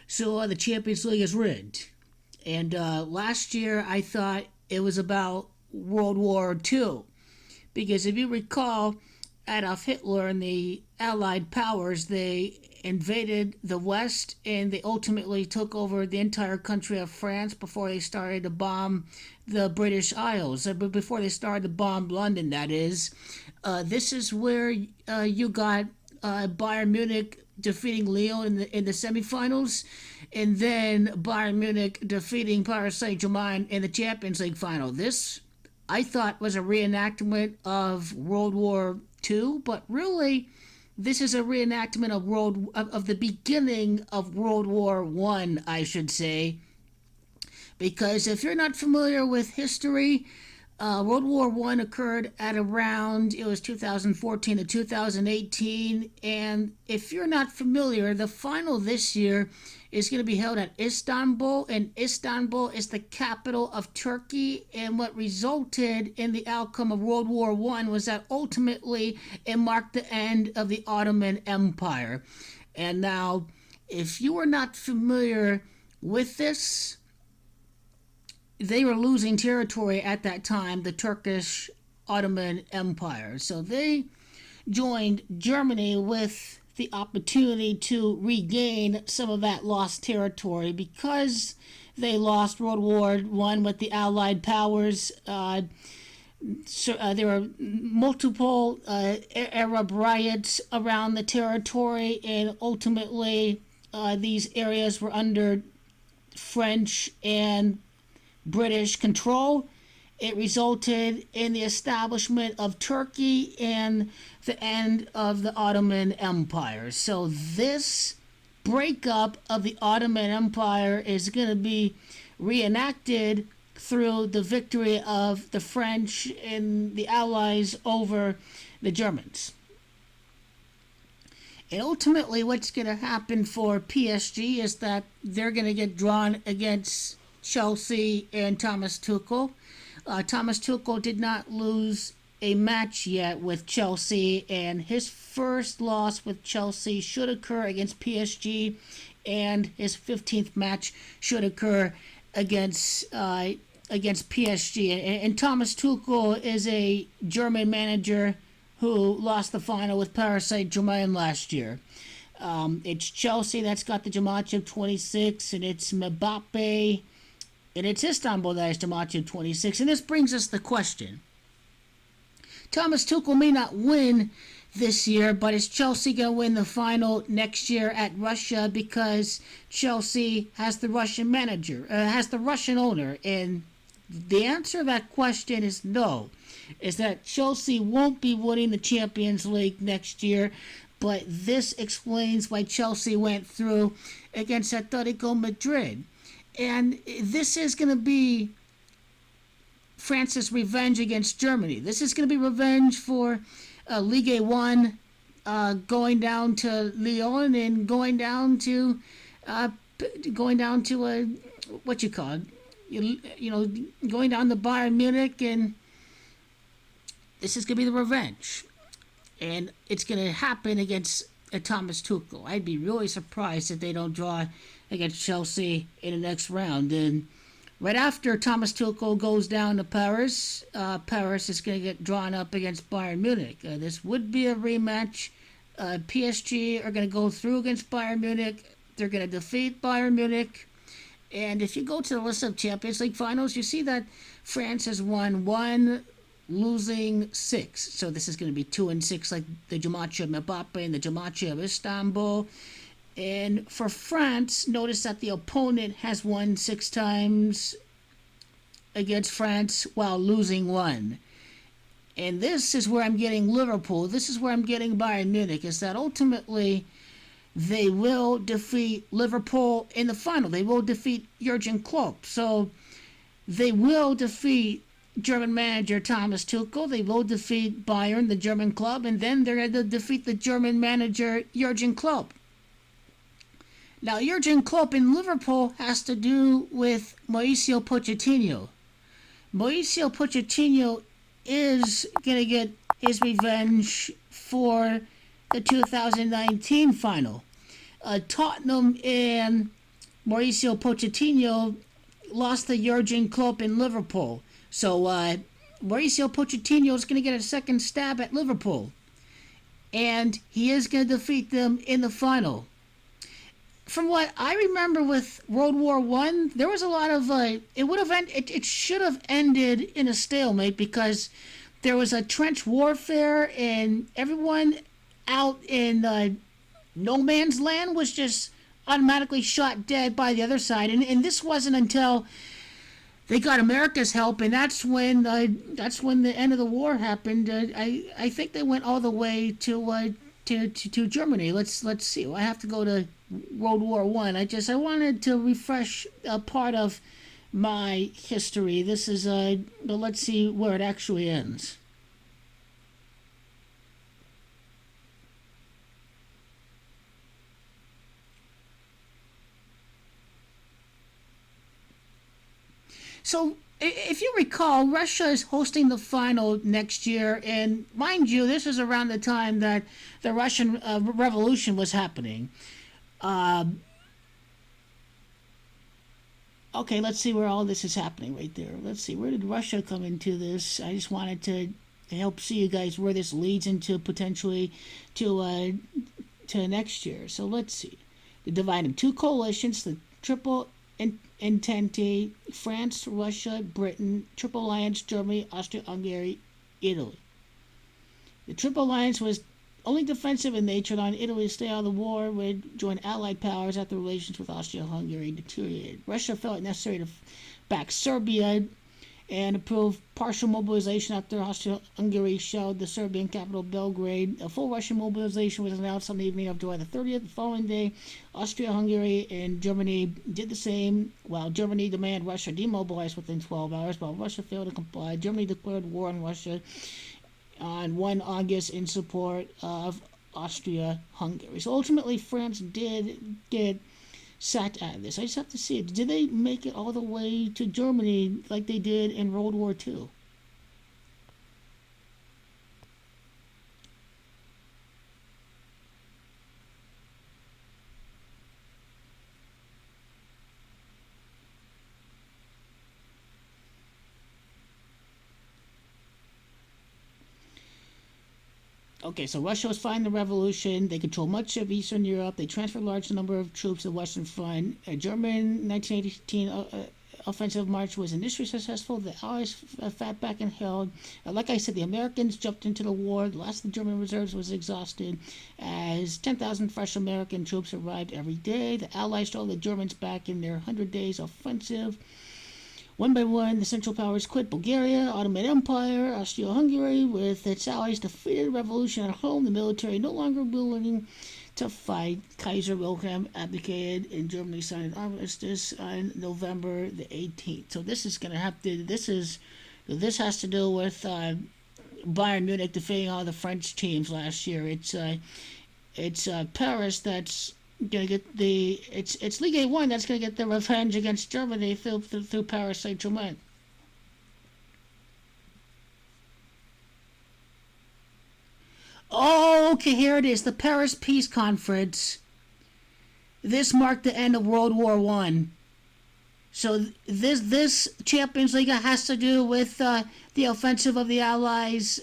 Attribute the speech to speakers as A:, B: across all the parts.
A: So the Champions League is rigged. And last year I thought it was about World War II. Because if you recall, Adolf Hitler and the Allied powers, they invaded the West and they ultimately took over the entire country of France before they started to bomb the British Isles. But before they started to bomb London, that is. This is where you got Bayern Munich defeating Lyon in the semifinals, and then Bayern Munich defeating Paris Saint-Germain in the Champions League final. This, I thought, was a reenactment of World War II, but really, this is a reenactment of the beginning of World War One, I should say, because if you're not familiar with history, World War One occurred at around, it was 2014 to 2018, and if you're not familiar, the final this year is going to be held at Istanbul, and Istanbul is the capital of Turkey, and what resulted in the outcome of World War One was that ultimately it marked the end of the Ottoman Empire. And now, if you are not familiar with this, they were losing territory at that time, the Turkish Ottoman Empire. So they joined Germany with the opportunity to regain some of that lost territory because they lost World War One with the Allied powers. There were multiple Arab riots around the territory, and ultimately these areas were under French and British control. It resulted in the establishment of Turkey and the end of the Ottoman Empire. So this breakup of the Ottoman Empire is going to be reenacted through the victory of the French and the Allies over the Germans. And ultimately what's going to happen for PSG is that they're going to get drawn against Chelsea and Thomas Tuchel. Thomas Tuchel did not lose a match yet with Chelsea, and his first loss with Chelsea should occur against PSG, and his 15th match should occur against PSG. And Thomas Tuchel is a German manager who lost the final with Paris Saint-Germain last year. It's Chelsea that's got the Jamacha 26, and it's Mbappe, and it's Istanbul that has Jamacha 26. And this brings us the question. Thomas Tuchel may not win this year, but is Chelsea going to win the final next year at Russia because Chelsea has the Russian manager, has the Russian owner? And the answer to that question is no. Is that Chelsea won't be winning the Champions League next year, but this explains why Chelsea went through against Atletico Madrid. And this is going to be France's revenge against Germany. This is going to be revenge for Ligue 1 going down to Lyon and going down to what you call it? You know, going down to Bayern Munich, and this is going to be the revenge. And it's going to happen against Thomas Tuchel. I'd be really surprised if they don't draw against Chelsea in the next round. And right after Thomas Tuchel goes down to Paris, Paris is going to get drawn up against Bayern Munich. This would be a rematch. PSG are going to go through against Bayern Munich. They're going to defeat Bayern Munich. And if you go to the list of Champions League finals, you see that France has won 1, losing 6. So this is going to be 2-6, like the Jamacha of Mbappe and the Jamacha of Istanbul. And for France, notice that the opponent has won 6 times against France while losing 1. And this is where I'm getting Liverpool. This is where I'm getting Bayern Munich, is that ultimately they will defeat Liverpool in the final. They will defeat Jurgen Klopp. So they will defeat German manager Thomas Tuchel. They will defeat Bayern, the German club, and then they're going to defeat the German manager Jurgen Klopp. Now, Jurgen Klopp in Liverpool has to do with Mauricio Pochettino. Mauricio Pochettino is going to get his revenge for the 2019 final. Tottenham and Mauricio Pochettino lost to Jurgen Klopp in Liverpool. So Mauricio Pochettino is going to get a second stab at Liverpool, and he is going to defeat them in the final. From what I remember with World War One, there was a lot of it should have ended in a stalemate because there was a trench warfare and everyone out in no man's land was just automatically shot dead by the other side, and this wasn't until they got America's help, and that's when the end of the war happened. I think they went all the way to Germany. Let's see. I have to go to World War One. I wanted to refresh a part of my history. This is but let's see where it actually ends. So, if you recall, Russia is hosting the final next year, and mind you, this is around the time that the Russian Revolution was happening. Uh, okay, let's see where all this is happening right there. Let's see, where did Russia come into this? I just wanted to help see you guys where this leads into potentially to next year. So let's see. They divided two coalitions, the Triple Entente, France, Russia, Britain, Triple Alliance, Germany, Austria-Hungary, Italy. The Triple Alliance was only defensive in nature, allowing Italy to stay out of the war with joint Allied powers after relations with Austria-Hungary deteriorated. Russia felt it necessary to back Serbia and approved partial mobilization after Austria-Hungary shelled the Serbian capital Belgrade. A full Russian mobilization was announced on the evening of July the 30th. The following day, Austria-Hungary and Germany did the same, while Germany demanded Russia demobilize within 12 hours. While Russia failed to comply, Germany declared war on Russia on 1 August in support of Austria-Hungary. So ultimately, France did get sat out of this. I just have to see it. Did they make it all the way to Germany like they did in World War II? Okay, so Russia was fighting the revolution. They controlled much of Eastern Europe. They transferred a large number of troops to the Western Front. A German 1918 offensive march was initially successful. The Allies fought back and held. Like I said, the Americans jumped into the war. The last of the German reserves was exhausted as 10,000 fresh American troops arrived every day. The Allies drove the Germans back in their 100 days offensive. One by one, the Central Powers quit Bulgaria, Ottoman Empire, Austria-Hungary, with its allies defeated the revolution at home. The military no longer willing to fight. Kaiser Wilhelm abdicated, and Germany signed an armistice on November the 18th. So this is going to have to. This has to do with Bayern Munich defeating all the French teams last year. It's Paris that's gonna get it's Ligue 1 that's gonna get the revenge against Germany through Paris Saint-Germain. Oh, okay, here it is. The Paris Peace Conference. This marked the end of World War One. So this Champions League has to do with the offensive of the Allies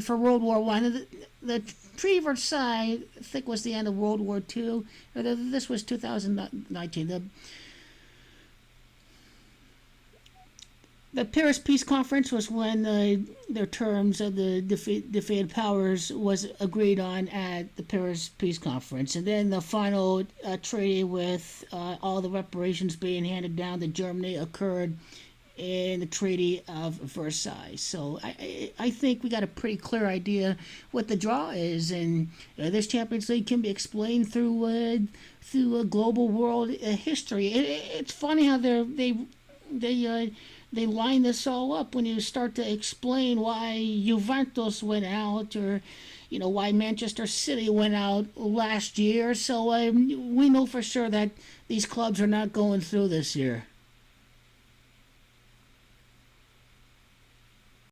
A: for World War One. The Treaty of Versailles, I think, was the end of World War Two. This was 2019. The Paris Peace Conference was when their terms of the defeated powers was agreed on at the Paris Peace Conference. And then the final treaty with all the reparations being handed down to Germany occurred in the Treaty of Versailles. So I think we got a pretty clear idea what the draw is, and this Champions League can be explained through a global world history. It's funny how they line this all up when you start to explain why Juventus went out, or why Manchester City went out last year. So we know for sure that these clubs are not going through this year.